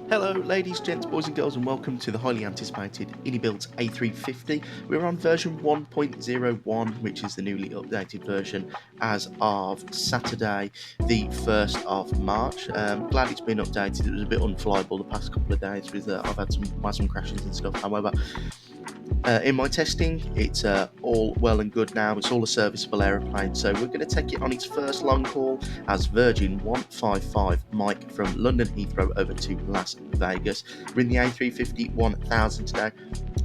Hello ladies, gents, boys and girls, and welcome to the highly anticipated Inibuilds A350. We're on version 1.01, which is the newly updated version as of Saturday the 1st of March. Glad it's been updated. It was a bit unflyable the past couple of days with I've had some crashes and stuff. However, in my testing, it's all well and good now. It's all a serviceable aeroplane, so we're going to take it on its first long haul as Virgin 155 Mike from London Heathrow over to Las Vegas. We're in the A350-1000 today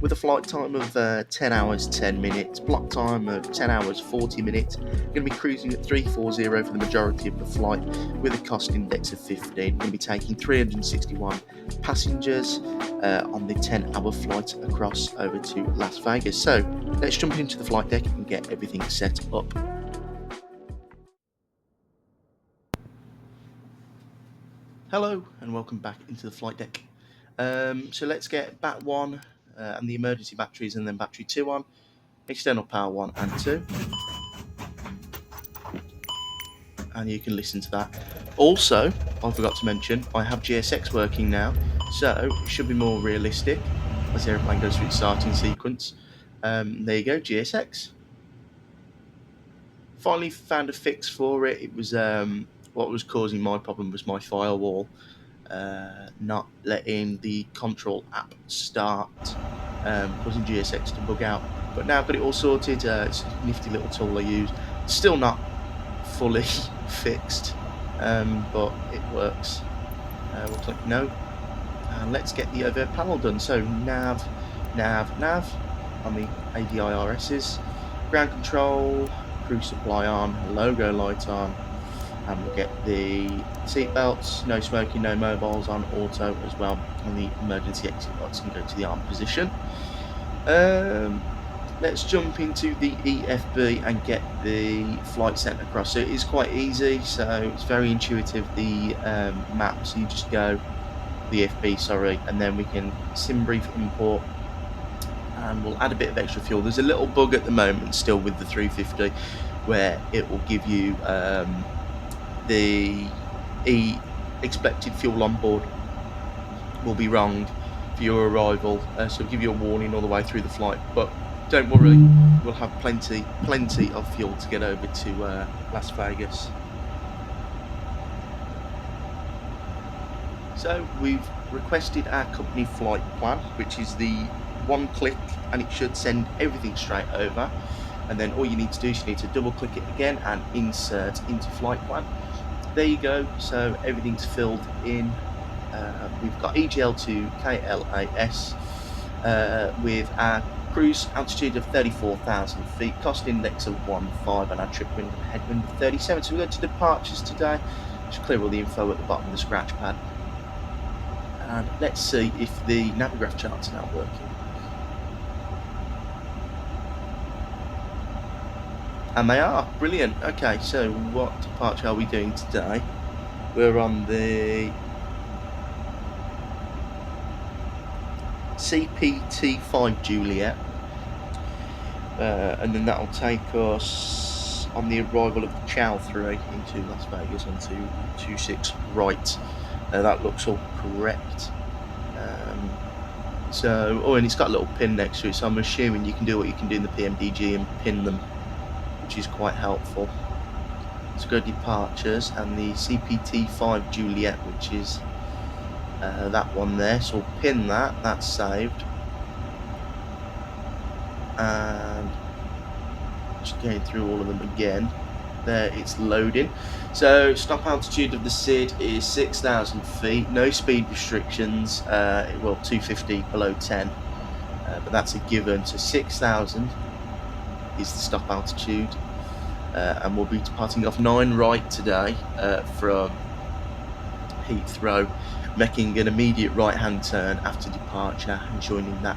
with a flight time of 10 hours 10 minutes, block time of 10 hours 40 minutes. We're going to be cruising at 340 for the majority of the flight with a cost index of 15. We're going to be taking 361 passengers on the 10-hour flight across over to Las Vegas. So let's jump into the flight deck and get everything set up. Hello and welcome back into the flight deck. So let's get bat 1 and the emergency batteries, and then battery 2 on, external power 1 and 2. And you can listen to that. Also, I forgot to mention, I have GSX working now, so it should be more realistic as the aeroplane goes through its starting sequence. There you go, GSX. Finally found a fix for it. It was what was causing my problem was my firewall not letting the control app start, causing GSX to bug out. But now I've got it all sorted. It's a nifty little tool I use. It's still not fully fixed, but it works. We'll click no, and let's get the overhead panel done. So nav on the ADIRSs, ground control, crew supply on, logo light on, and we'll get the seat belts, no smoking, no mobiles on auto as well, and the emergency exit lights can go to the arm position. Let's jump into the EFB and get the flight sent across. So it is quite easy, so it's very intuitive, the map. So you just go the EFB, and then we can sim brief import, and we'll add a bit of extra fuel. There's a little bug at the moment still with the 350 where it will give you the expected fuel on board will be wrong for your arrival, so it'll give you a warning all the way through the flight, but don't worry, we'll have plenty of fuel to get over to Las Vegas. So we've requested our company flight plan, which is the one click, and it should send everything straight over. And then all you need to do is you need to double click it again and insert into flight plan. There you go. So everything's filled in. We've got EGLL to KLAS with our cruise altitude of 34,000 feet, cost index of 1.5, and our trip wind and headwind of 37. So we go to departures today. Just clear all the info at the bottom of the scratch pad. And let's see if the Navigraph charts are now working. And they are. Brilliant. Okay, so what departure are we doing today? We're on the CPT-5 Juliet, and then that'll take us on the arrival of the Chow 3 into Las Vegas onto 26 right. That looks all correct. And it's got a little pin next to it, so I'm assuming you can do what you can do in the PMDG and pin them, which is quite helpful. So go departures, and the CPT-5 Juliet, which is that one there, so we'll pin that, that's saved. And just going through all of them again, there it's loading. So stop altitude of the SID is 6,000 feet, no speed restrictions, 250 below 10, but that's a given. So 6,000 is the stop altitude, and we'll be departing off 9 right today from Heathrow, making an immediate right hand turn after departure and joining that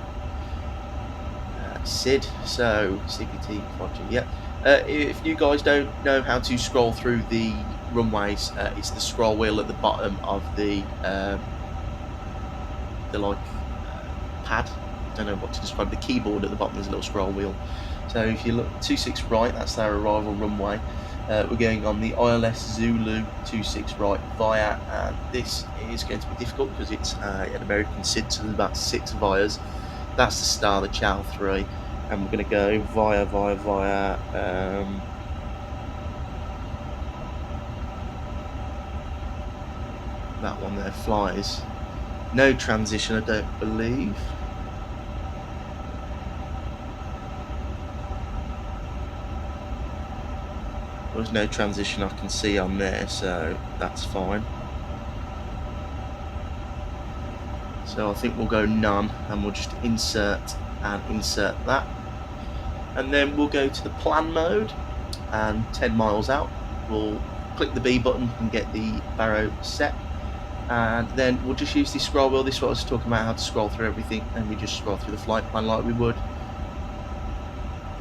SID. So CPT 5 Juliet. If you guys don't know how to scroll through the runways, it's the scroll wheel at the bottom of the pad. I don't know what to describe. The keyboard at the bottom is a little scroll wheel. So if you look 26 right, that's our arrival runway. We're going on the ILS Zulu 26 right via, and this is going to be difficult because it's an American SID, so there's about 6 vias. That's the star, the Chow 3, and we're going to go via. That one there flies. No transition, I don't believe. There's no transition I can see on there, so that's fine. So I think we'll go none, and we'll just insert that. And then we'll go to the plan mode, and 10 miles out, we'll click the B button and get the baro set. And then we'll just use this scroll wheel. This is what I was talking about, how to scroll through everything, and we just scroll through the flight plan like we would.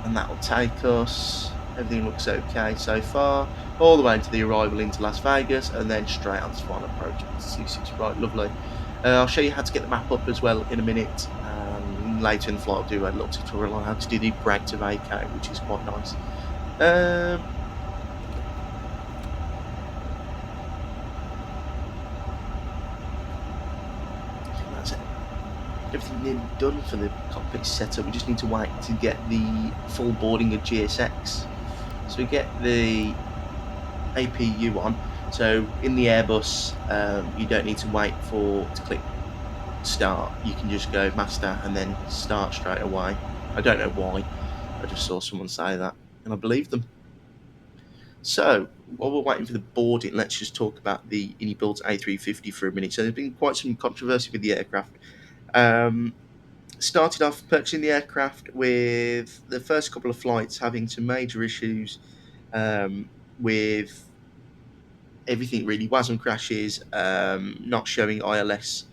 And that will take us, everything looks okay so far, all the way to the arrival into Las Vegas, and then straight on to final approach. 26 right, lovely. I'll show you how to get the map up as well in a minute. Later in the flight I'll do a little tutorial on how to do the brake to vacate, which is quite nice. That's it. Everything nearly done for the cockpit setup. We just need to wait to get the full boarding of GSX. So we get the APU on. So in the Airbus, you don't need to wait to click start. You can just go master and then start straight away. I don't know why. I just saw someone say that, and I believe them. So while we're waiting for the boarding, let's just talk about the Inibuilds A350 for a minute. So there's been quite some controversy with the aircraft. Started off purchasing the aircraft with the first couple of flights having some major issues with everything really. WASM crashes, not showing ILS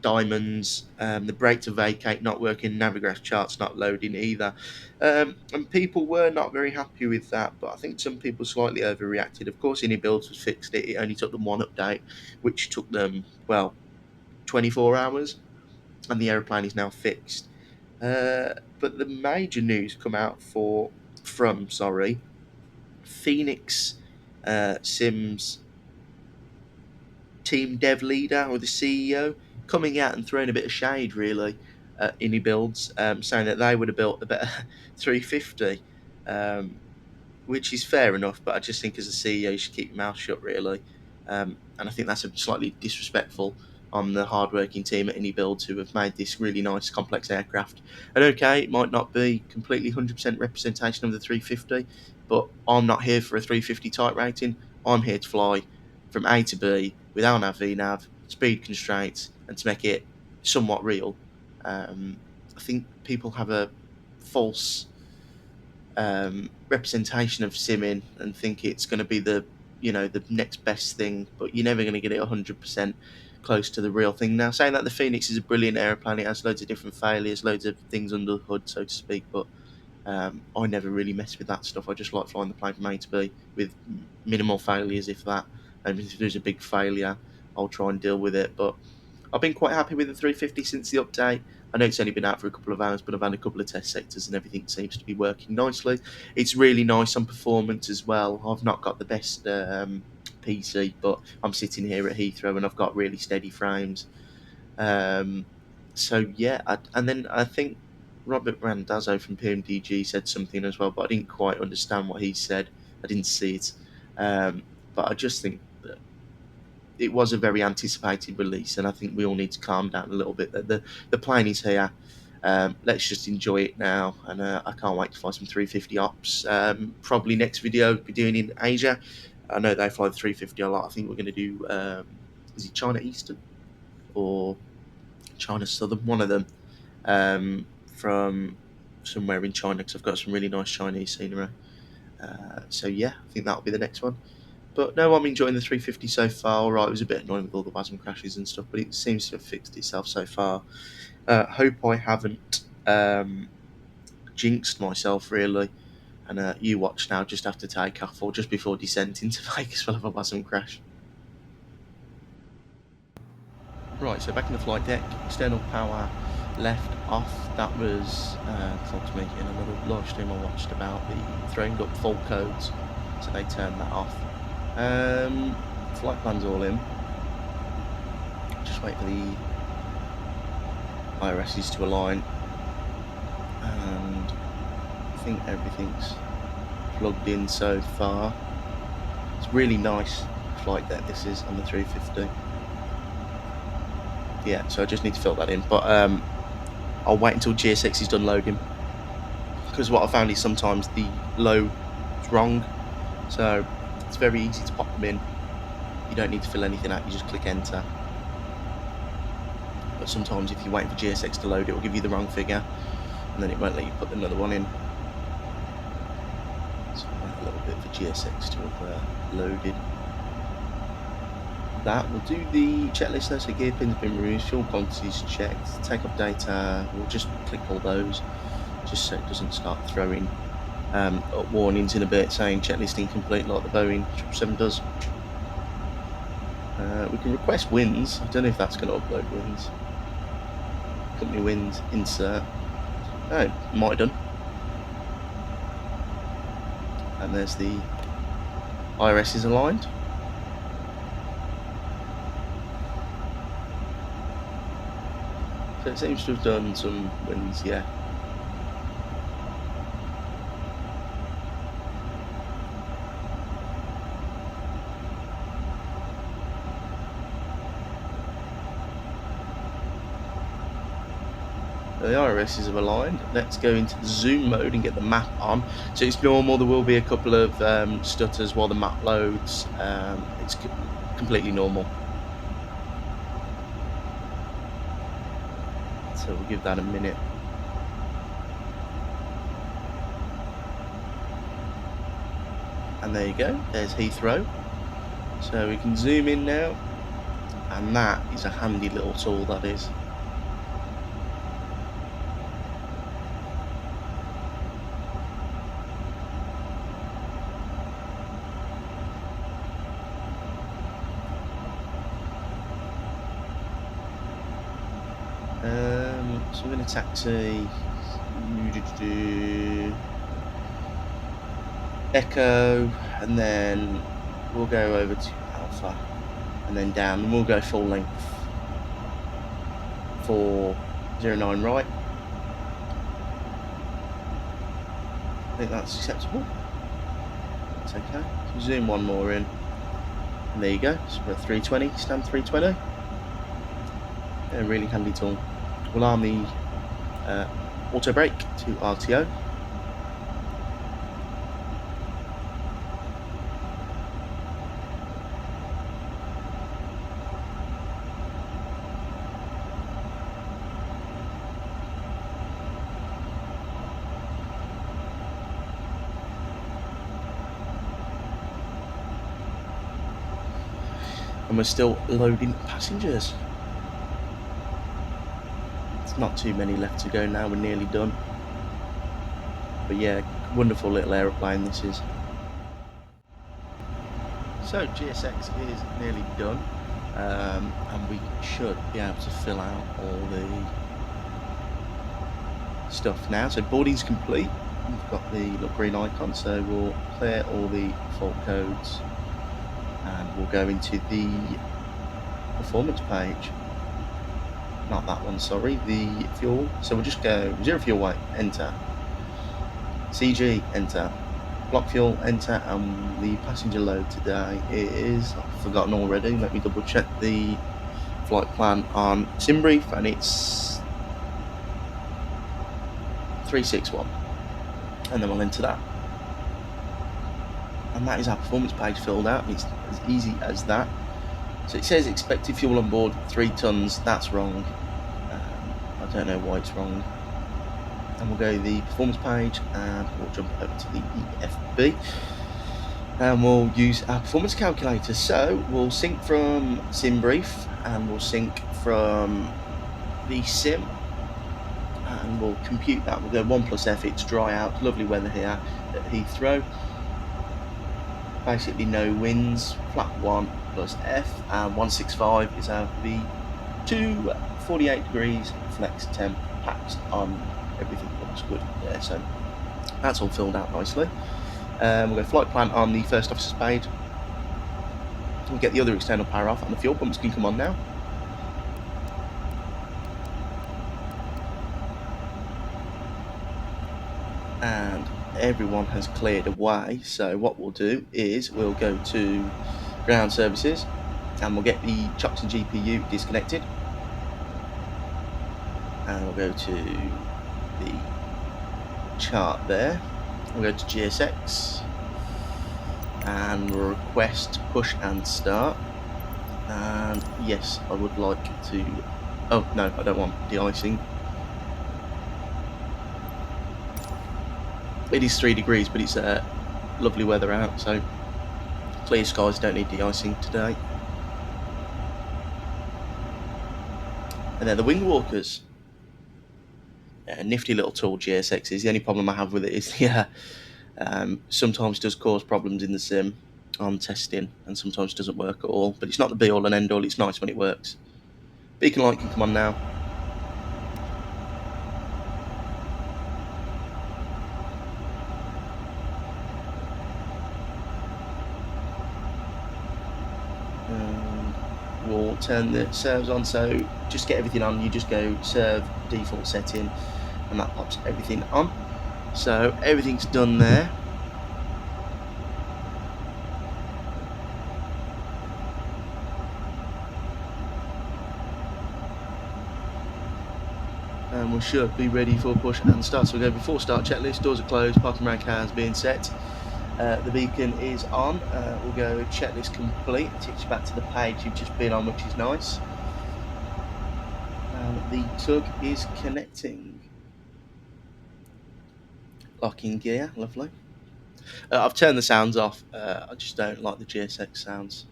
diamonds, the brake to vacate not working, Navigraph charts not loading either. And people were not very happy with that, but I think some people slightly overreacted. Of course, Inibuilds has fixed it. It only took them one update, which took them, 24 hours, and the aeroplane is now fixed. But the major news come out from Phoenix Sims team dev leader, or the CEO, coming out and throwing a bit of shade really at Inibuilds, saying that they would have built a better 350, which is fair enough, but I just think as a CEO you should keep your mouth shut really. And I think that's a slightly disrespectful on the hardworking team at Inibuilds, who have made this really nice complex aircraft. And okay, it might not be completely 100% representation of the 350, but I'm not here for a 350 type rating. I'm here to fly from A to B without nav VNAV, speed constraints, and to make it somewhat real. I think people have a false representation of simming and think it's going to be the next best thing, but you're never going to get it 100% close to the real thing. Now, saying that, the Phoenix is a brilliant aeroplane. It has loads of different failures, loads of things under the hood, so to speak, but I never really mess with that stuff. I just like flying the plane from A to B with minimal failures, if that. And if there's a big failure, I'll try and deal with it. But I've been quite happy with the 350 since the update. I know it's only been out for a couple of hours, but I've had a couple of test sectors and everything seems to be working nicely. It's really nice on performance as well. I've not got the best PC, but I'm sitting here at Heathrow and I've got really steady frames. So yeah, and then I think Robert Randazzo from PMDG said something as well, but I didn't quite understand what he said. I didn't see it. But I just think that it was a very anticipated release, and I think we all need to calm down a little bit. The plane is here. Let's just enjoy it now, and I can't wait to fly some 350 ops. Probably next video we'll be doing in Asia. I know they fly the 350 a lot. I think we're going to do is it China Eastern or China Southern? One of them, from somewhere in China, because I've got some really nice Chinese scenery. So yeah, I think that'll be the next one. But no, I'm enjoying the 350 so far. All right, it was a bit annoying with all the WASM crashes and stuff, but it seems to have fixed itself so far. Hope I haven't jinxed myself really. And you watch now, just after takeoff or just before descent into Vegas, we'll have a WASM crash. Right, so back in the flight deck, external power left off, that was ultimately in another live stream I watched about the throwing up fault codes, so they turned that off. Flight plan's all in. Just wait for the IRSs to align, and I think everything's plugged in so far. It's really nice flight deck this is on the 350. Yeah, so I just need to fill that in, but I'll wait until GSX is done loading, because what I found is sometimes the load is wrong, so it's very easy to pop them in. You don't need to fill anything out, you just click enter. But sometimes if you're waiting for GSX to load, it will give you the wrong figure, and then it won't let you put another one in. So I'll wait a little bit for GSX to have loaded. That will do the checklist though, so gear pins been removed, fuel quantities checked, take off data, we'll just click all those, just so it doesn't start throwing up warnings in a bit saying checklist incomplete like the Boeing 777 does. We can request wins. I don't know if that's going to upload wins. Company wins, insert. Oh, might have done. And there's the IRS is aligned. So it seems to have done some wins, yeah. The IRSs have aligned. Let's go into the zoom mode and get the map on. So it's normal, there will be a couple of stutters while the map loads. It's completely normal. So we'll give that a minute. And there you go, there's Heathrow. So we can zoom in now, and that is a handy little tool, that is. So we're going to taxi Echo, and then we'll go over to Alpha, and then down, and we'll go full length for 09 right. I think that's acceptable. That's okay. So zoom one more in, and there you go. So we're at 320, stand 320. A really handy tool. We'll arm the auto brake to RTO. And we're still loading passengers. Not too many left to go now, we're nearly done. But yeah, wonderful little aeroplane this is. So GSX is nearly done, and we should be able to fill out all the stuff now. So boarding's complete, we've got the little green icon, so we'll clear all the fault codes and we'll go into the performance page. Not that one, sorry, the fuel. So we'll just go 0 fuel weight, enter. CG, enter. Block fuel, enter. And the passenger load today is, I've forgotten already, let me double check the flight plan on SimBrief, and it's 361. And then we'll enter that. And that is our performance page filled out. It's as easy as that. So it says expected fuel on board 3 tons. That's wrong. I don't know why it's wrong. And we'll go to the performance page and we'll jump over to the EFB. And we'll use our performance calculator. So we'll sync from SimBrief and we'll sync from the sim. And we'll compute that. We'll go 1 plus F, it's dry out. Lovely weather here at Heathrow. Basically no winds, flat 1 plus F, and 165 is our V to 48 degrees, flex temp, packs on, everything looks good there. So that's all filled out nicely. We'll go flight plan on the first officer's page. We'll get the other external power off, and the fuel pumps can come on now. And everyone has cleared away, so what we'll do is we'll go to ground services and we'll get the chocks and GPU disconnected, and we'll go to the chart there, we'll go to GSX and we'll request push and start. And yes, I would like to, oh no, I don't want de-icing. It is 3 degrees, but it's lovely weather out, so clear skies, don't need de-icing today. And they're the wing walkers. Nifty little tool, GSXs. The only problem I have with it is sometimes does cause problems in the sim on testing, and sometimes doesn't work at all. But it's not the be all and end all. It's nice when it works. Beacon light can come on now. We'll turn the serves on, so just get everything on. You just go serve default setting and that pops everything on. So everything's done there. And we should be ready for push and start. So we go before start checklist, doors are closed, parking brake cars being set. The beacon is on. We'll go checklist complete. It takes you back to the page you've just been on, which is nice. And the tug is connecting. Locking gear, lovely. I've turned the sounds off. I just don't like the GSX sounds.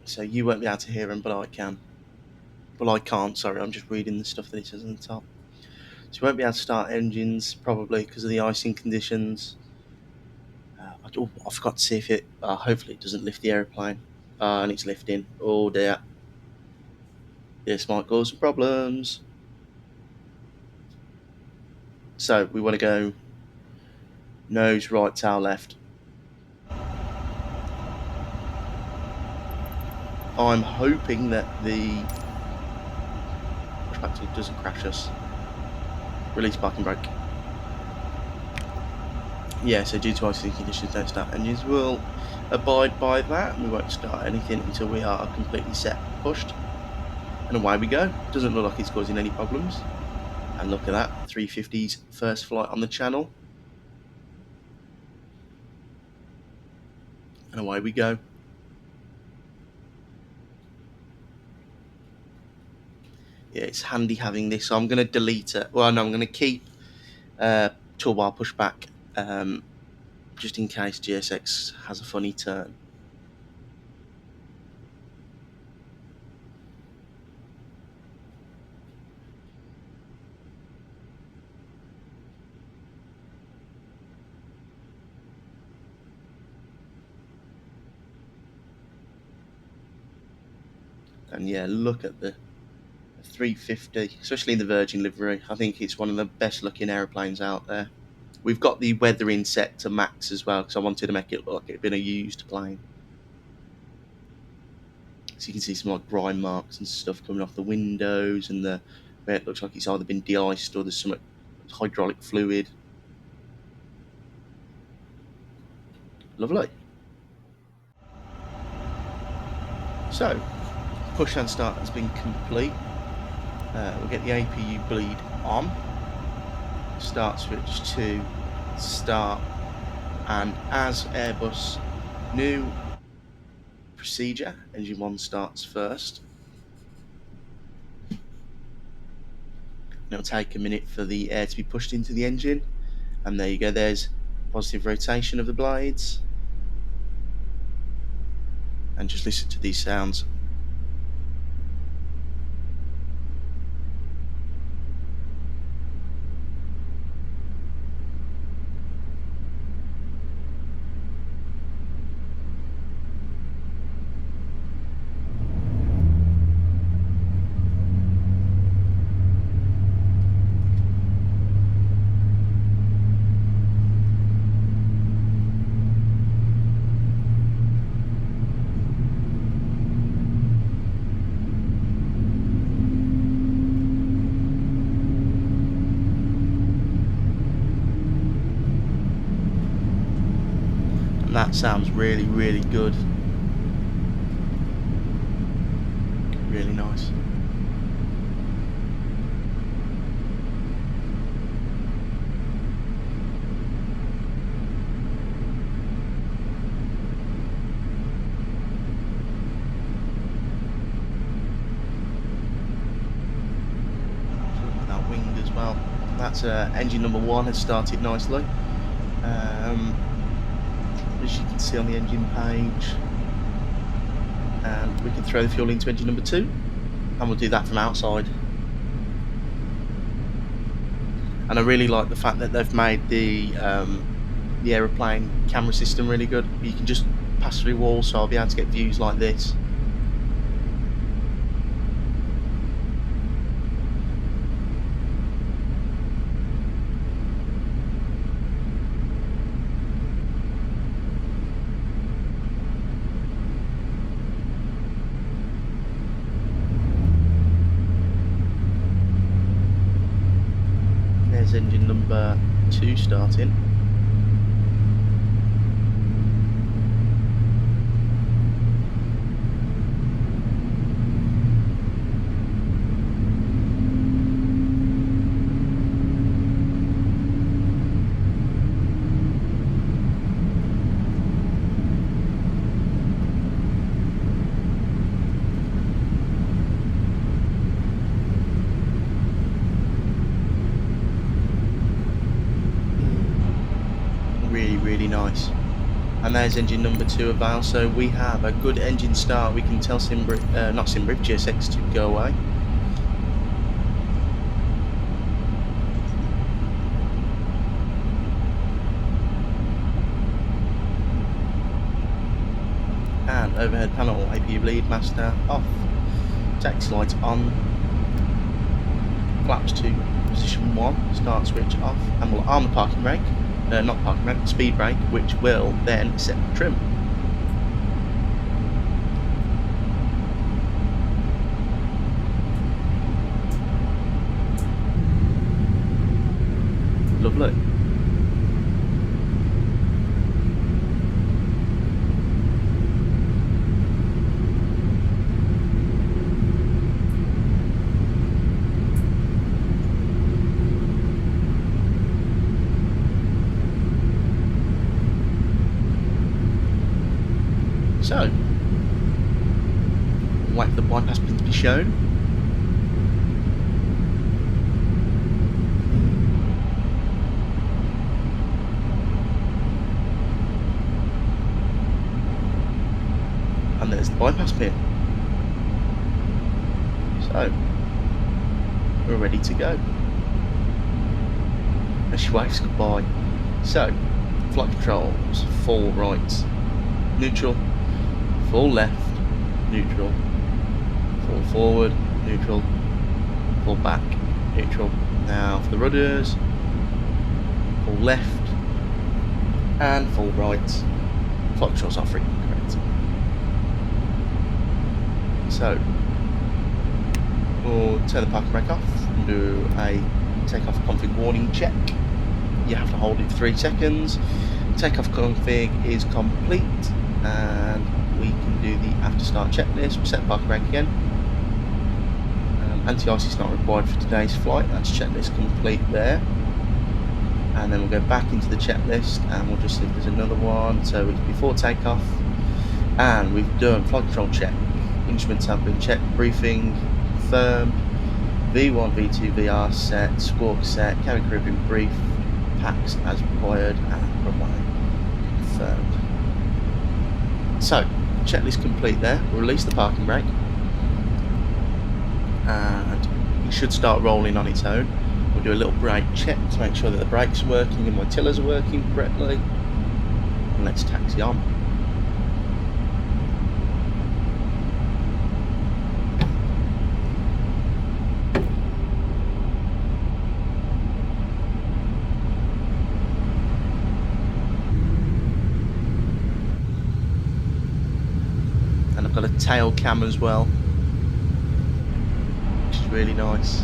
So you won't be able to hear them, but I can. Well, I can't, sorry, I'm just reading the stuff that it says on the top. So you won't be able to start engines, probably, because of the icing conditions. I forgot to see if it, hopefully it doesn't lift the aeroplane. And it's lifting. Oh dear. This might cause some problems. So we want to go nose right, tail left. I'm hoping that the pushback tug doesn't crash us. Release parking brake. Yeah, so due to icing conditions, don't start engines. We'll abide by that. We won't start anything until we are completely set, pushed. And away we go. Doesn't look like it's causing any problems. And look at that, 350's first flight on the channel. And away we go. Yeah, it's handy having this. So I'm going to delete it. Well, no, I'm going to keep toolbar pushback just in case GSX has a funny turn. And yeah, look at the 350, especially in the Virgin livery. I think it's one of the best looking aeroplanes out there. We've got the weathering set to max as well, because I wanted to make it look like it had been a used plane. So you can see some like grime marks and stuff coming off the windows, and where it looks like it's either been de-iced or there's some hydraulic fluid. Lovely. So, push and start has been complete. We'll get the APU bleed on. Start switch to start, and as Airbus new procedure, engine 1 starts first. It'll take a minute for the air to be pushed into the engine, and there you go, there's positive rotation of the blades. And just listen to these sounds. that sounds really, really good. Really nice. Look at that wing as well. That's engine number 1 has started nicely. As you can see on the engine page, and we can throw the fuel into engine number 2, and we'll do that from outside. And I really like the fact that they've made the aeroplane camera system really good. You can just pass through walls, so I'll be able to get views like this. There's engine number 2 starting. Really nice. And there's engine number 2 avail, so we have a good engine start. We can tell GSX to go away. And overhead panel, APU lead master off, taxi lights on, flaps to position 1, start switch off, and we'll arm the parking brake. Not parking brake, speed brake, which will then set the trim. Lovely. So, wait for the bypass pin to be shown. And there's the bypass pin. So, we're ready to go. And she waves goodbye. So, flight controls, full right, neutral, full left, neutral, full forward, neutral, full back, neutral. Now for the rudders, full left and full right. Flight controls are freaking correct. So we'll turn the parking brake off and do a takeoff config warning check. You have to hold it for 3 seconds. Takeoff config is complete, and we can do the after start checklist. We'll set the parking brake again. Anti-ice is not required for today's flight. That's checklist complete there. And then we'll go back into the checklist and we'll just see if there's another one. So it's before takeoff, and we've done flight control check. Instruments have been checked, briefing confirmed, V1, V2, VR set, squawk set, cabin crew been briefed, packs as required, and runway confirmed. So, checklist complete there. We'll release the parking brake, and it should start rolling on its own. We'll do a little brake check to make sure that the brakes are working and my tillers are working correctly. And let's taxi on. And I've got a tail cam as well, which is really nice.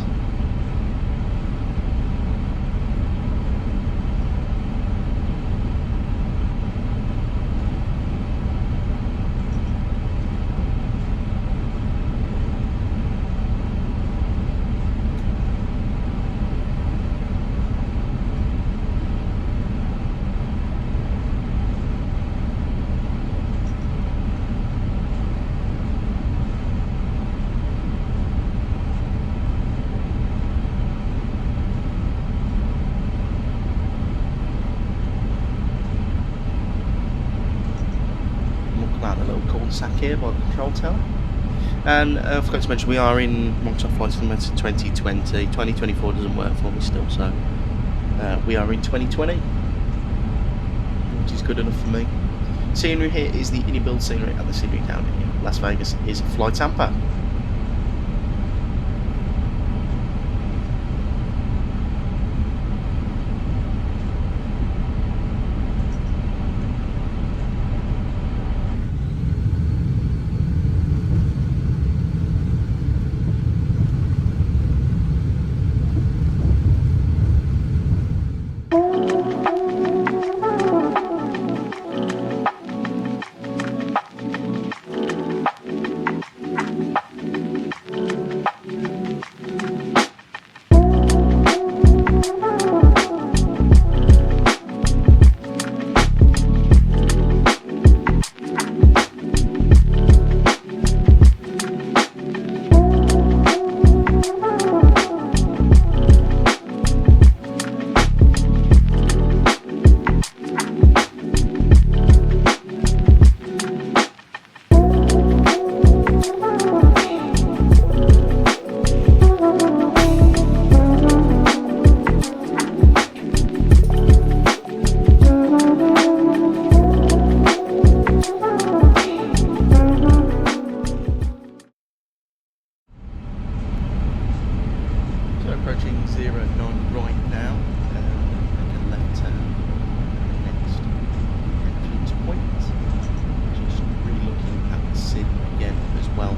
cul-de-sac here by the control tower. And I forgot to mention, we are in Microsoft Flight Simulator 2020. 2024 doesn't work for me still, so we are in 2020, which is good enough for me. Scenery here is the Inibuilds scenery, and the scenery down in Las Vegas is Flight Tampa. Approaching 09 right now, make a left turn next entrance point. Just re-looking at the sim again as well.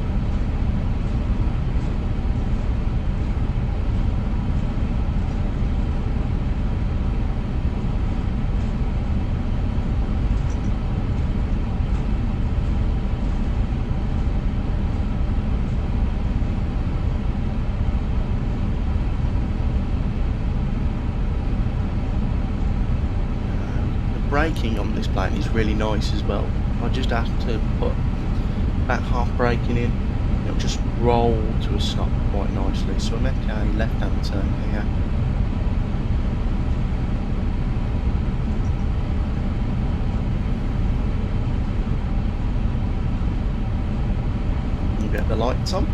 Braking on this plane is really nice as well. I just have to put that half braking in, it'll just roll to a stop quite nicely. So I make a left hand turn here. You get the lights on.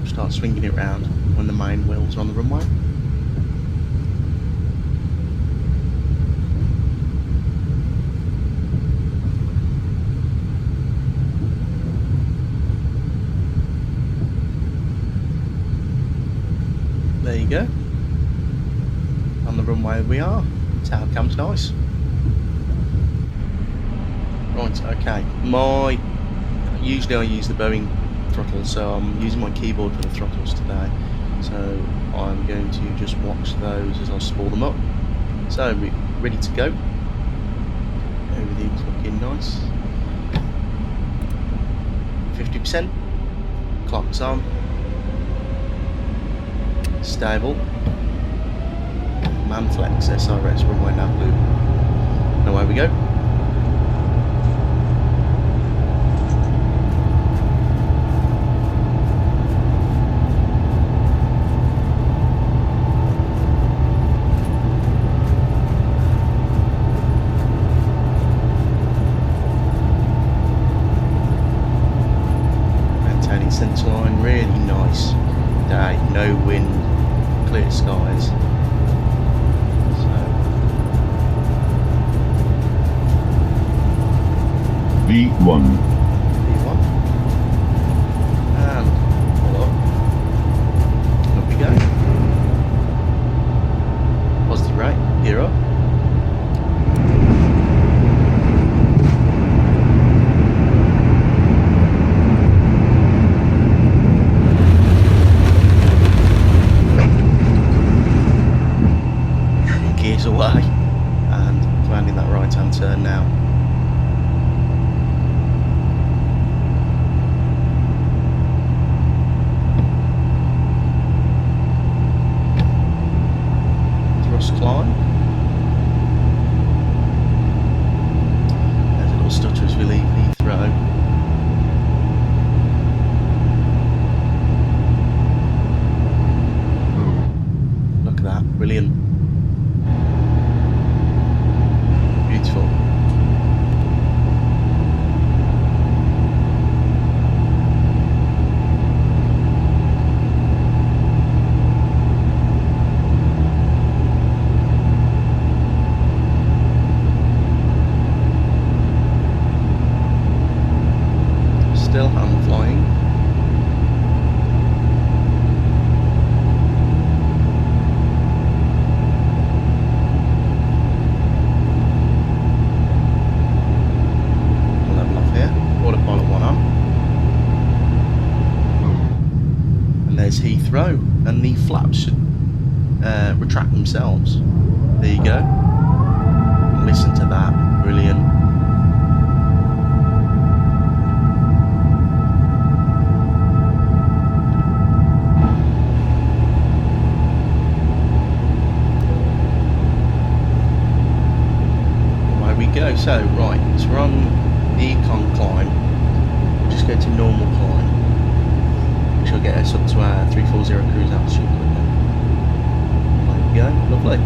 Start swinging it round when the main wheels are on the runway. There you go. On the runway we are. Tower cam's nice. Right, okay. Usually I use the Boeing throttle, so I'm using my keyboard for the throttles today, so I'm going to just watch those as I spool them up. So we're ready to go. Everything's looking nice. 50%. Clock's on. Stable. Manflex SRS runway nav loop. And away we go. Centerline, really nice day, no wind, clear skies. V1. And hold on. Up we go. gears away and landing that right hand turn now. Thrust climb. There's a little stutter as we leave Heathrow. Brilliant. Beautiful. Still hand flying. Heathrow, and the flaps should retract themselves. There you go. Listen to that. Brilliant. Away we go. So right, so we're on the econ climb. We'll just go to normal climb. She'll get us up to our 340 cruise altitude quickly. There we go, lovely.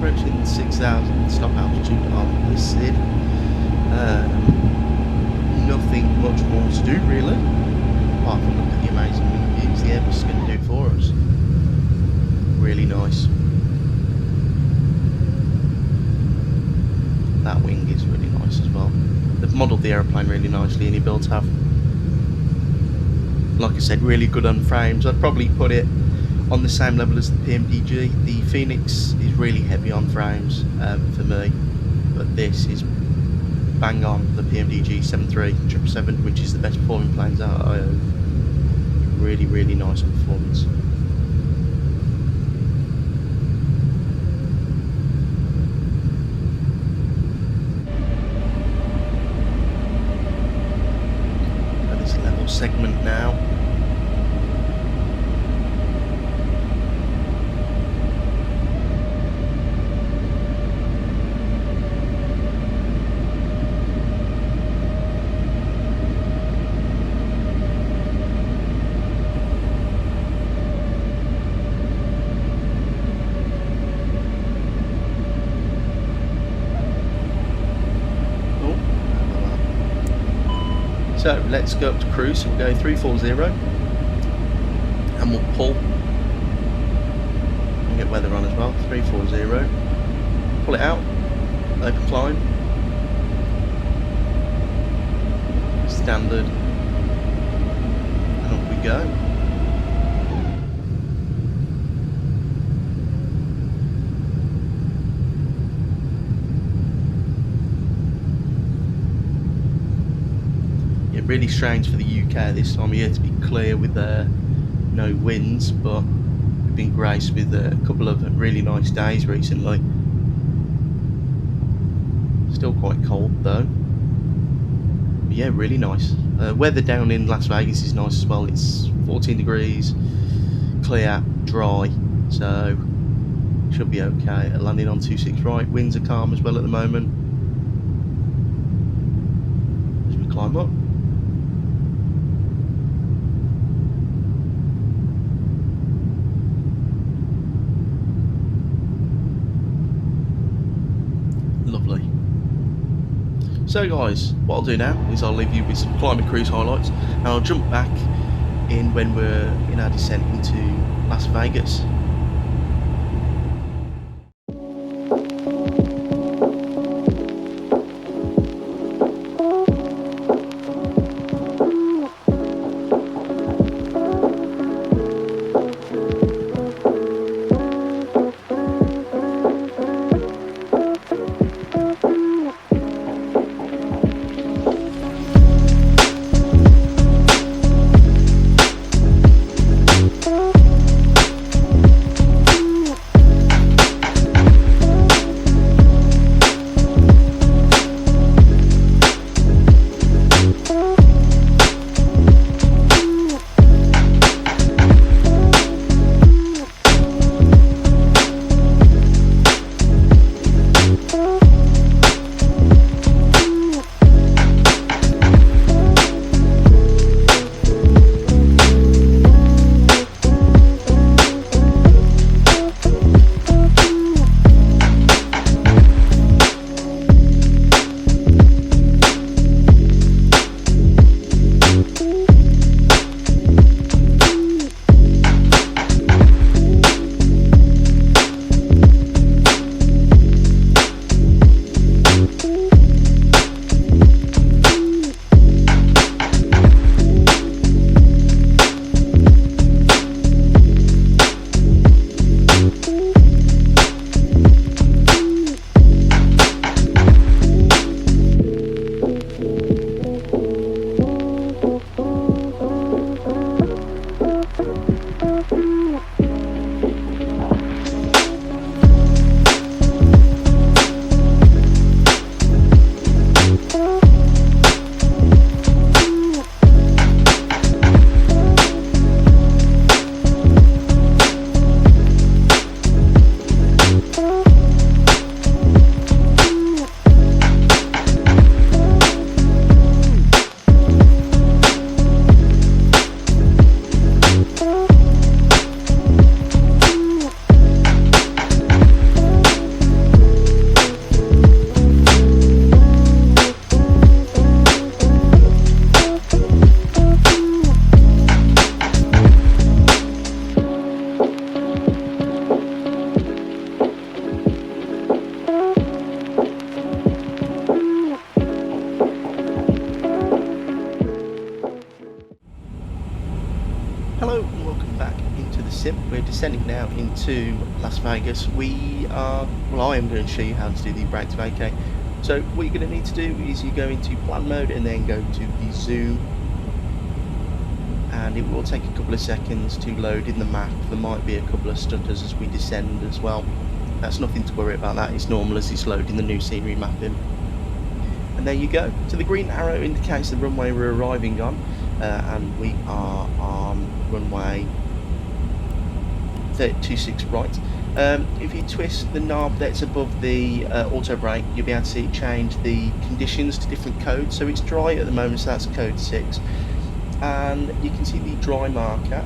Approaching 6,000 stop altitude on the SID. Nothing much more to do really, apart from look at the amazing wing views the Airbus is going to do for us. Really nice. That wing is really nice as well. They've modelled the aeroplane really nicely, Inibuilds have. Like I said, really good on frames. I'd probably put it on the same level as the PMDG. The Phoenix is really heavy on frames for me, but this is bang on the PMDG 737, which is the best performing planes out I own. Really, really nice performance. At this level segment now. So let's go up to cruise. So we'll go 340 and we'll pull and get weather on as well. 340, pull it out, open climb, standard, and up we go. Really strange for the UK this time of year to be clear with no winds, but we've been graced with a couple of really nice days recently. Still quite cold though, but yeah, really nice. Weather down in Las Vegas is nice as well. It's 14 degrees, clear, dry, so should be okay. Landing on 26 right, winds are calm as well at the moment as we climb up. Lovely. So guys, what I'll do now is I'll leave you with some climate cruise highlights, and I'll jump back in when we're in our descent into Las Vegas. descending now into Las Vegas. I am going to show you how to do the brake to vacate. So what you're going to need to do is you go into plan mode and then go to the zoom, and it will take a couple of seconds to load in the map. There might be a couple of stutters as we descend as well. That's nothing to worry about, that is normal as it's loading the new scenery mapping. And there you go. So the green arrow indicates the runway we're arriving on, and we are on runway 26 right. If you twist the knob that's above the auto brake, you'll be able to see it change the conditions to different codes. So it's dry at the moment, so that's code 6, and you can see the dry marker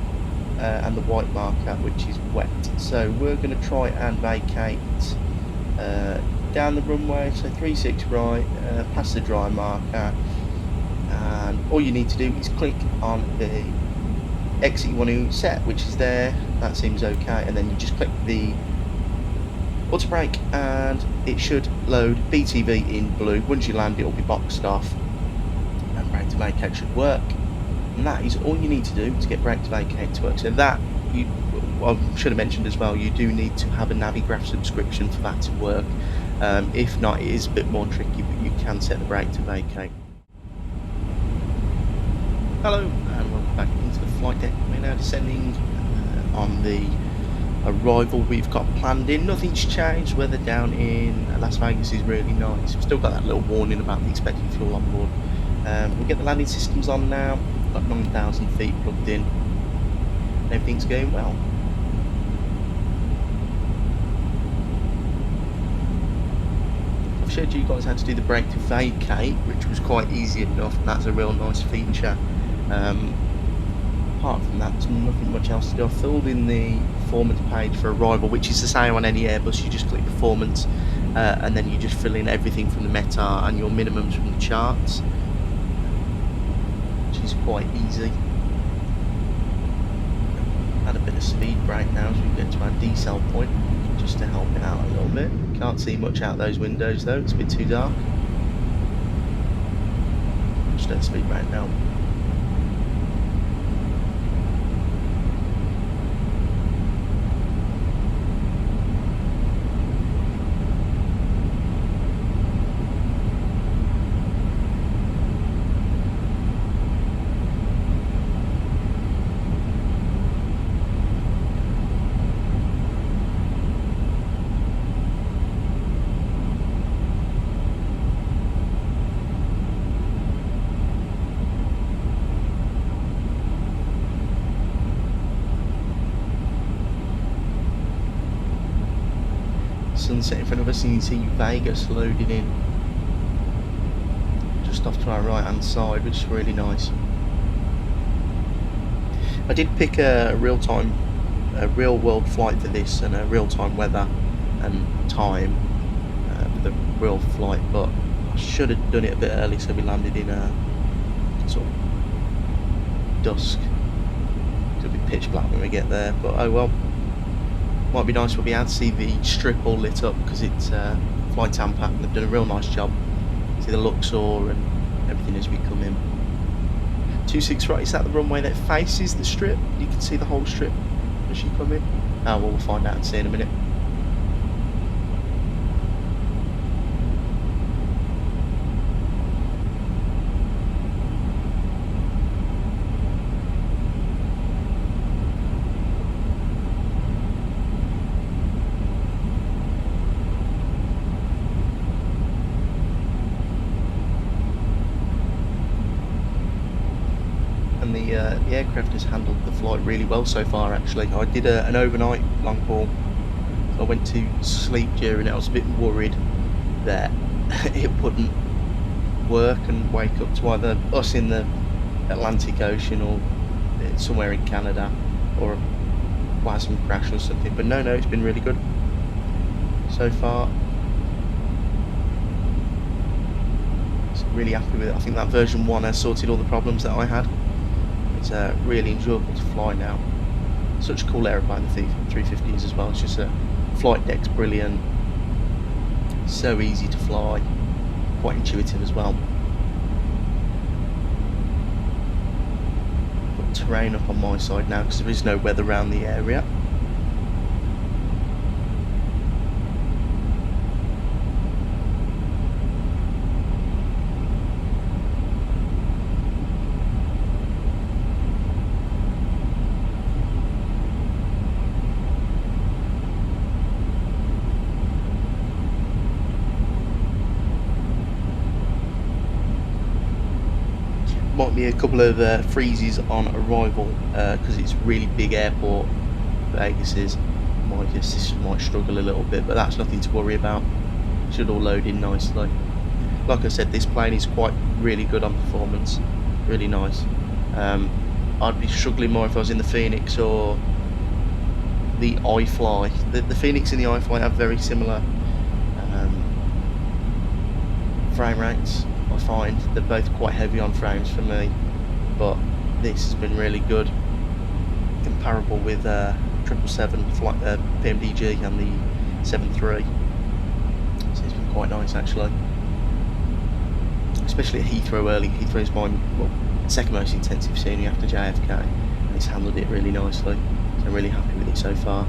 and the white marker, which is wet. So we're going to try and vacate down the runway, so 36 right, past the dry marker, and all you need to do is click on the exit you want to set, which is there. That seems okay, and then you just click the auto brake and it should load BTV in blue. Once you land, it will be boxed off and brake to vacate should work, and that is all you need to do to get brake to vacate to work. So that I should have mentioned as well, you do need to have a Navigraph subscription for that to work. If not, it is a bit more tricky, but you can set the brake to vacate. Hello and welcome back into the flight deck. We're now descending on the arrival we've got planned in. Nothing's changed. Weather down in Las Vegas is really nice. We've still got that little warning about the expected fuel on board. We'll get the landing systems on now. Got 9,000 feet plugged in. Everything's going well. I've showed you guys how to do the brake to vacate, which was quite easy enough, and that's a real nice feature. Apart from that, there's nothing much else to do. I've filled in the performance page for arrival, which is the same on any Airbus. You just click performance and then you just fill in everything from the METAR and your minimums from the charts, which is quite easy. Add a bit of speed brake now as we get to our decel point, just to help it out a little bit. Can't see much out those windows though, it's a bit too dark. Just add speed brake now. Sunset in front of us, and you see Vegas loading in just off to our right hand side, which is really nice. I did pick a real world flight for this, and a real time weather and time for the real flight, but I should have done it a bit early so we landed in a sort of dusk. It'll be pitch black when we get there, but oh well. Might be nice, we'll be able to see the strip all lit up because it's flight Tampa, and they've done a real nice job. See the Luxor and everything as we come in. 26 right, is that the runway that faces the strip? You can see the whole strip as you come in. Oh, well, we'll find out and see in a minute. The aircraft has handled the flight really well so far actually. I did an overnight long haul. I went to sleep during it. I was a bit worried that it wouldn't work and wake up to either us in the Atlantic Ocean or somewhere in Canada or a WASM crash or something, but no, it's been really good so far. So really happy with it. I think that version 1 has sorted all the problems that I had. It's really enjoyable to fly now. Such a cool aeroplane, the A350s as well. It's just a flight deck's brilliant, so easy to fly, quite intuitive as well. Got terrain up on my side now because there is no weather around the area. me a couple of freezes on arrival because it's a really big airport. Vegas is. My assistant might struggle a little bit, but that's nothing to worry about. Should all load in nicely. Like I said, this plane is really good on performance, really nice. I'd be struggling more if I was in the Phoenix or the iFly. The Phoenix and the iFly have very similar frame rates. I find they're both quite heavy on frames for me, but this has been really good, comparable with 777 flight PMDG and the 73. So it's been quite nice actually, especially at Heathrow early. Heathrow is my second most intensive scenery after JFK, and it's handled it really nicely. So I'm really happy with it so far.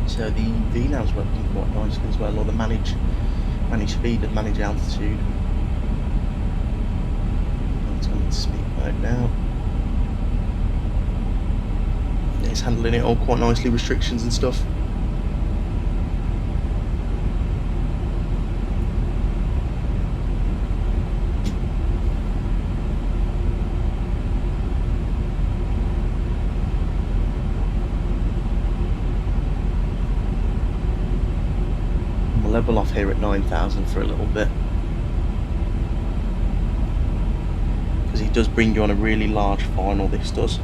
So the VLAN's working quite nicely as well, or the manage speed and manage altitude. It's going into speed mode now. Yeah, it's handling it all quite nicely, restrictions and stuff. Level off here at 9,000 for a little bit, because it does bring you on a really large final, this does.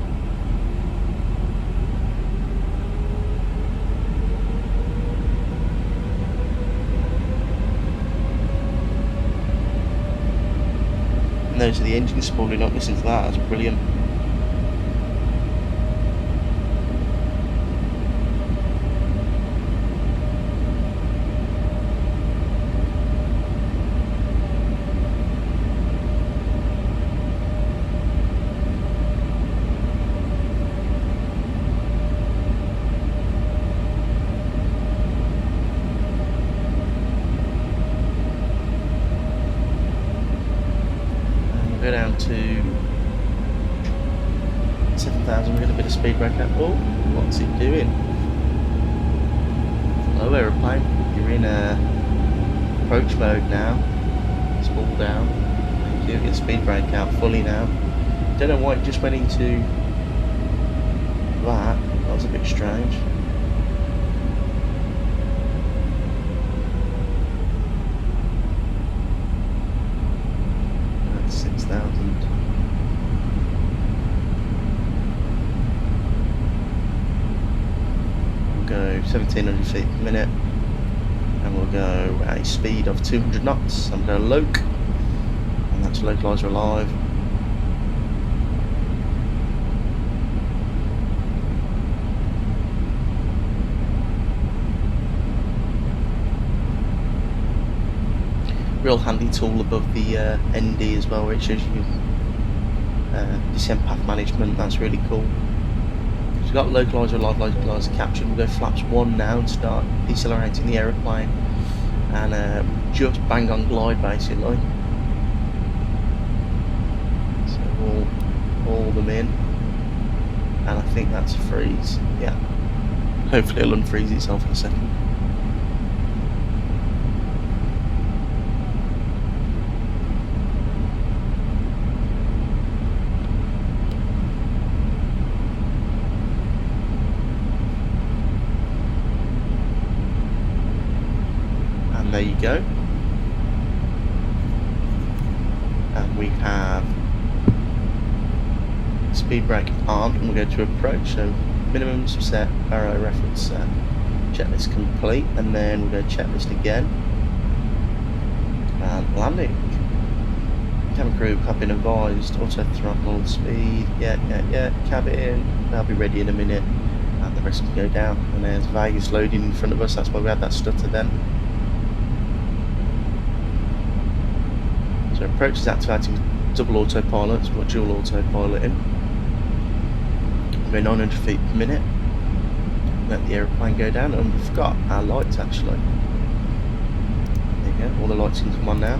And those are the engines spooling up. Listen to that, that's brilliant. Go down to 7,000, we're going to a bit of speed break up. Oh, what's it doing? Hello aeroplane, you're in approach mode now. Spool down. Thank you, get speed brake out fully now. Don't know why it just went into that. That was a bit strange. That's 6,000. We'll go 1,700 feet per minute, and we'll go at a speed of 200 knots. I'm going loc, and that's localizer alive. Real handy tool above the ND as well, where it shows you descent path management. That's really cool. So we've got localizer alive, localizer captured. We'll go flaps 1 now and start decelerating the aeroplane, and just bang on glide basically. So we'll haul them in, and I think that's a freeze. Yeah, hopefully it'll unfreeze itself in a second. There you go, and we have speed brake armed, and we'll go to approach. So minimums set, arrow reference set, checklist complete, and then we'll go checklist again, and landing. Cabin crew have been advised, auto throttle speed, yeah, cabin, they'll be ready in a minute, and the rest can go down. And there's Vegas loading in front of us, that's why we had that stutter then. So approach is activating with double autopilot, so we've got dual autopilot in. We're 900 feet per minute. Let the aeroplane go down, and we've got our lights actually. There you go, all the lights can come on now.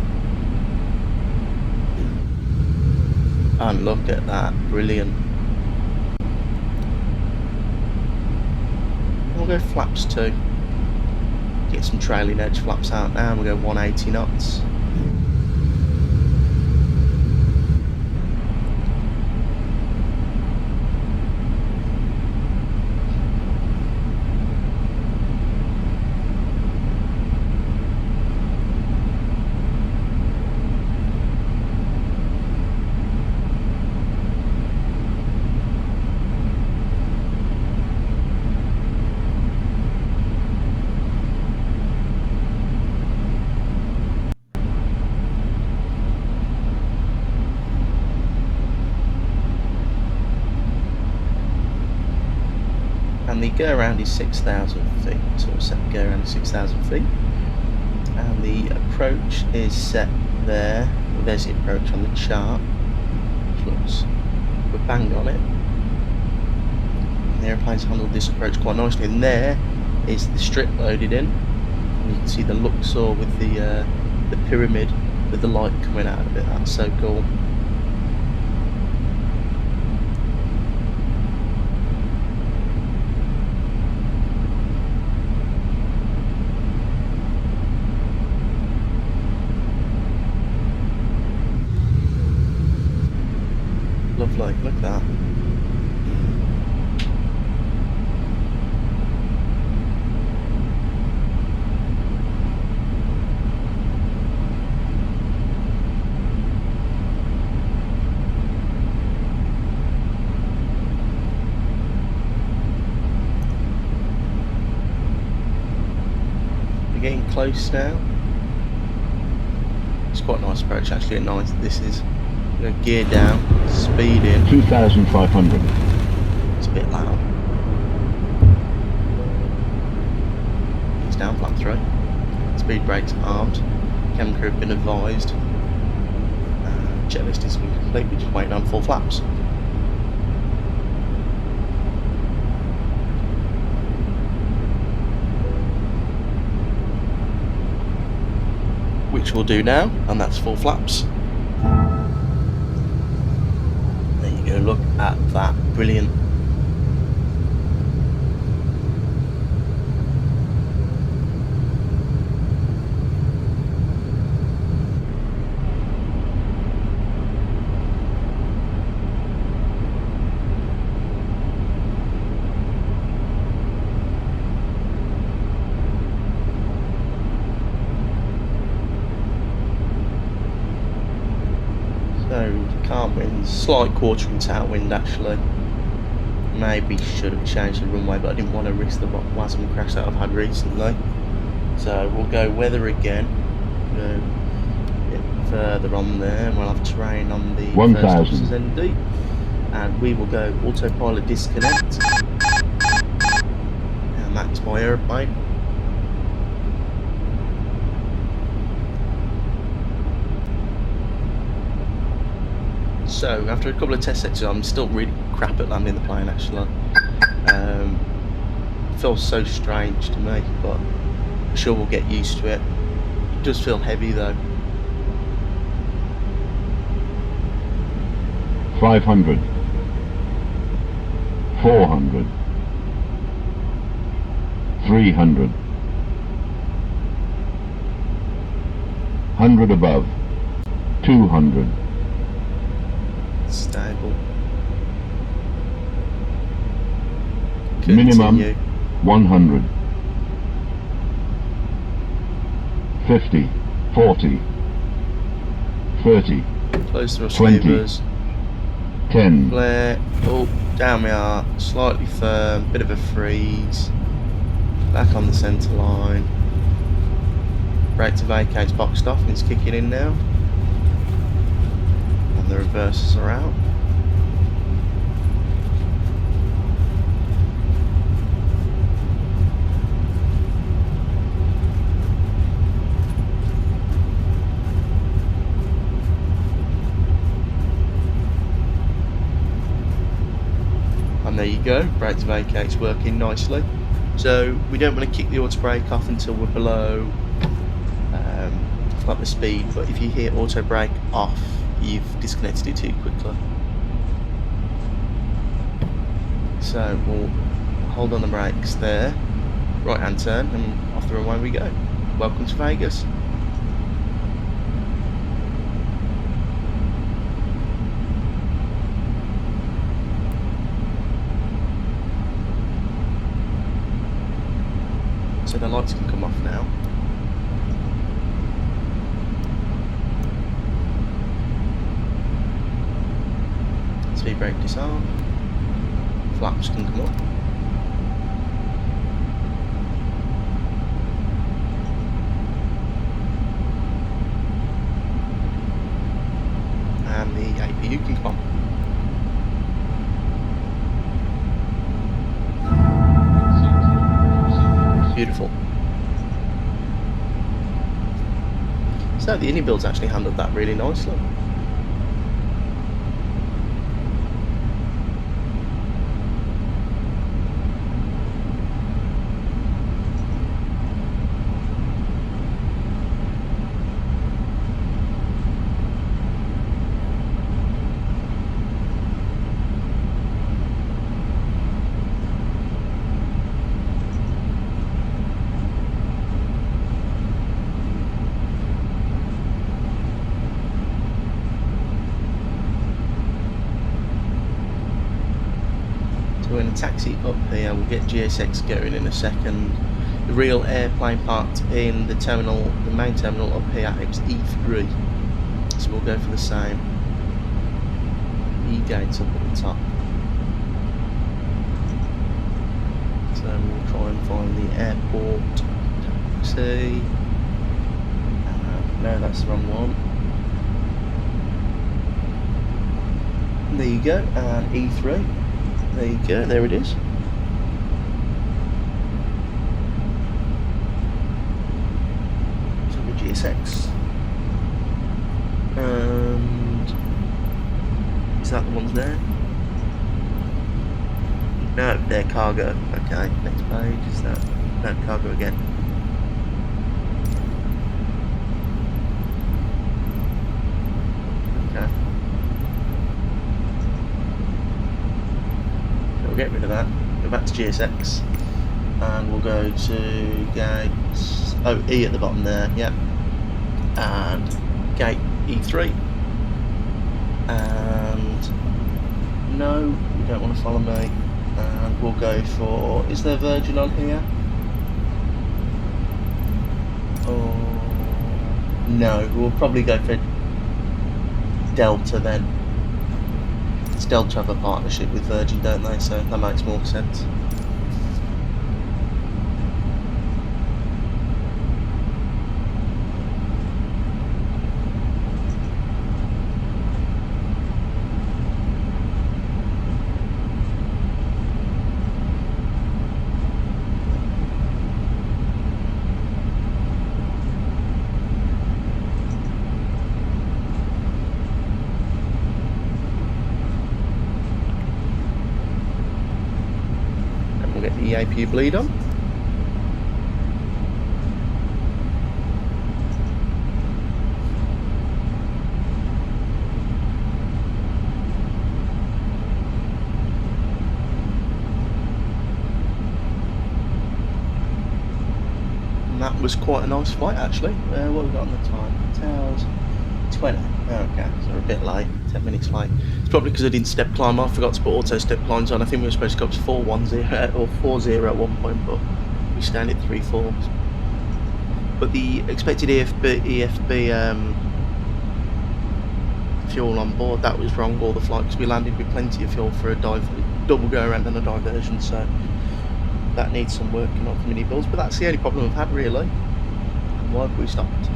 And look at that, brilliant. We'll go flaps 2. Get some trailing edge flaps out now, and we'll go 180 knots. And the go around is 6,000 feet, so we'll set the go around at 6,000 feet. And the approach is set there. Well, there's the approach on the chart. Looks, we're bang on it. And the aeroplane's handled this approach quite nicely. And there is the strip loaded in. And you can see the Luxor with the pyramid with the light coming out of it. That's so cool. Lovely, look at that. We're getting close now. It's quite a nice approach actually at night. This is gear down, speed in. 2,500. It's a bit loud. It's down, flap 3. Speed brakes armed. Cabin crew have been advised. Checklist has been complete. We're just waiting on full flaps. Which we'll do now, and that's full flaps. Look at that, brilliant. So, calm winds, slight quartering tailwind actually. Maybe should have changed the runway, but I didn't want to risk the WASM crash that I've had recently. So we'll go weather again. Go a bit further on there, and we'll have terrain on the 1,000. first officer's ND. And we will go autopilot disconnect. And that's my aeroplane. So after a couple of test sets, I'm still really crap at landing the plane actually. It feels so strange to me, but I'm sure we'll get used to it. It does feel heavy though. 500. 400. 300. 100 above. 200. Stable. Minimum Continue. 100. 50. 40. 30. Close thrust 20. levers. 10. Flare. Oh, down we are. Slightly firm. Bit of a freeze. Back on the centre line. Brake to vacate's boxed off and it's kicking in now. And the reversers are out. And there you go, brake to vacate's working nicely. So we don't want to kick the auto brake off until we're below like the speed, but if you hear auto brake off, you've disconnected it too quickly. So we'll hold on the brakes there, right hand turn, and off the runway we go. Welcome to Vegas. So the lights can come off now. Speed brake disarm. Flaps can come up. And the APU can come on. Beautiful. So the Inibuilds actually handled that really nicely. We're going to taxi up here, we'll get GSX going in a second. The real airplane parked in the terminal, the main terminal up here, it's E3. So we'll go for the same. E-gates up at the top. So we'll try and find the airport taxi. No, that's the wrong one. There you go, and E3. There you go, there it is. So the GSX. And is that the ones there? No, they're cargo. Okay, next page is that. No, cargo again. Okay. Get rid of that, go back to GSX, and we'll go to gates, oh, E at the bottom there, yeah, and gate E3, and no, you don't want to follow me, and we'll go for, is there Virgin on here? Oh, no, we'll probably go for Delta then. Delta have a partnership with Virgin, don't they? So that makes more sense. Get the APU bleed on. And that was quite a nice flight actually. What have we got on the time? Towers 20. Okay, so we're a bit late, 10 minutes late. It's probably because I didn't step climb. I forgot to put auto step climbs on. I think we were supposed to go up to 410 or 40 at one point, but we stand at 3.4. But the expected EFB fuel on board, that was wrong. All the flights we landed with plenty of fuel for a double go around and a diversion, so that needs some working on for Inibuilds. But that's the only problem I've had really. Why have we stopped?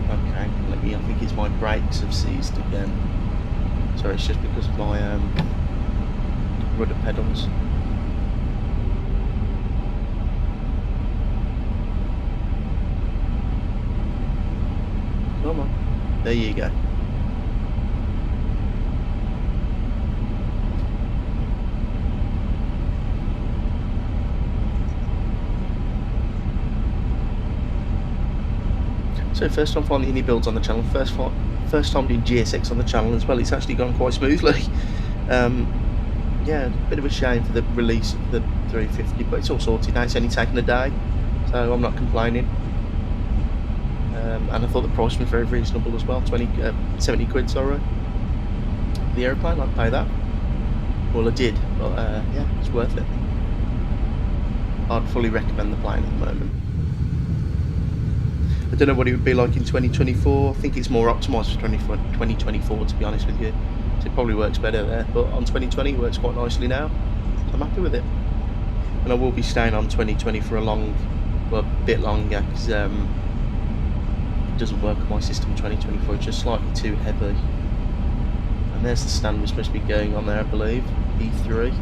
Okay, I think it's my brakes have seized again. So it's just because of my rudder pedals. Come on, there you go. So first time flying the Inibuilds on the channel, first time doing GSX on the channel as well. It's actually gone quite smoothly. Yeah, a bit of a shame for the release of the 350, but it's all sorted now. It's only taken a day, so I'm not complaining. And I thought the price was very reasonable as well, 70 quid, sorry. The aeroplane, I'd pay that. Well, I did, but yeah, it's worth it. I'd fully recommend the plane at the moment. I don't know what it would be like in 2024. I think it's more optimised for 2024, to be honest with you. So it probably works better there. But on 2020, it works quite nicely now. So I'm happy with it. And I will be staying on 2020 for a bit longer, because it doesn't work on my system 2024. It's just slightly too heavy. And there's the stand we're supposed to be going on there, I believe. E3.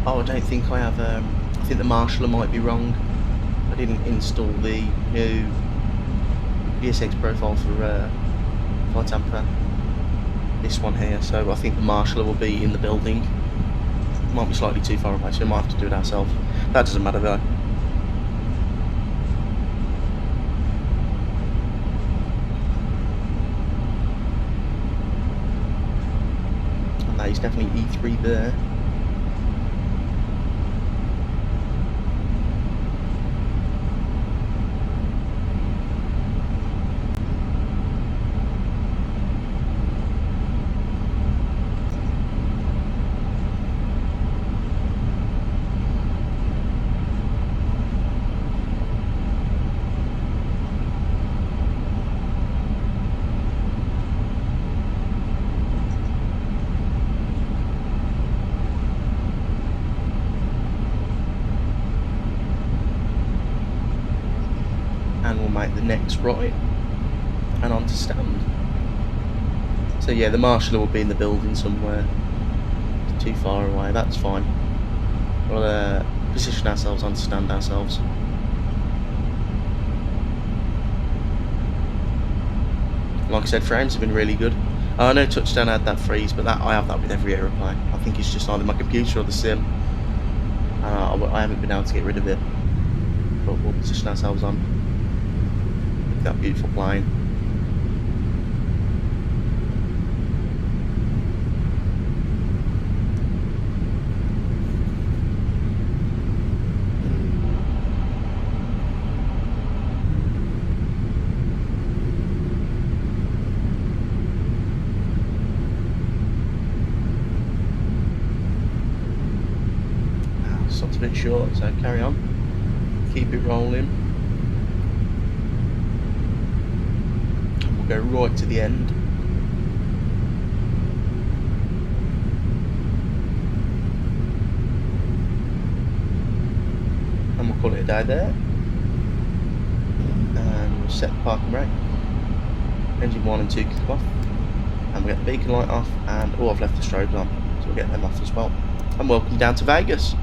Oh, I don't think I have. I think the marshaller might be wrong. I didn't install the new GSX profile for flight tamper. This one here, so I think the marshaller will be in the building. Might be slightly too far away, so we might have to do it ourselves. That doesn't matter though. And that is definitely E3 there. And we'll make the next right and on to stand. So yeah, the marshaller will be in the building somewhere. It's too far away, that's fine. We'll position ourselves on to stand ourselves. Like I said, frames have been really good. I know touchdown had that freeze, but I have that with every aeroplane. I think it's just either my computer or the sim. I haven't been able to get rid of it. But we'll position ourselves on that beautiful plane. Stopped a bit short, so carry on. Keep it rolling. Go right to the end. And we'll call it a day there. And we'll set the parking brake. Engine 1 and 2 kick off. And we'll get the beacon light off, and I've left the strobes on, so we'll get them off as well. And welcome down to Vegas.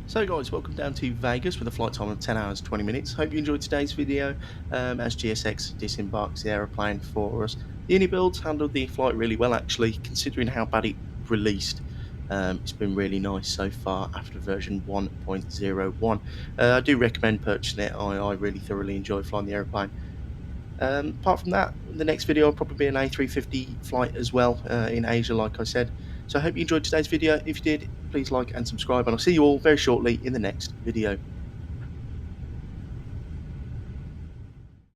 So guys, welcome down to Vegas with a flight time of 10 hours 20 minutes. Hope you enjoyed today's video as GSX disembarks the aeroplane for us. The Inibuilds handled the flight really well actually, considering how bad it released. It's been really nice so far after version 1.01. I do recommend purchasing it. I really thoroughly enjoy flying the aeroplane. Apart from that, the next video will probably be an A350 flight as well in Asia, like I said. So I hope you enjoyed today's video. If you did, please like and subscribe, and I'll see you all very shortly in the next video.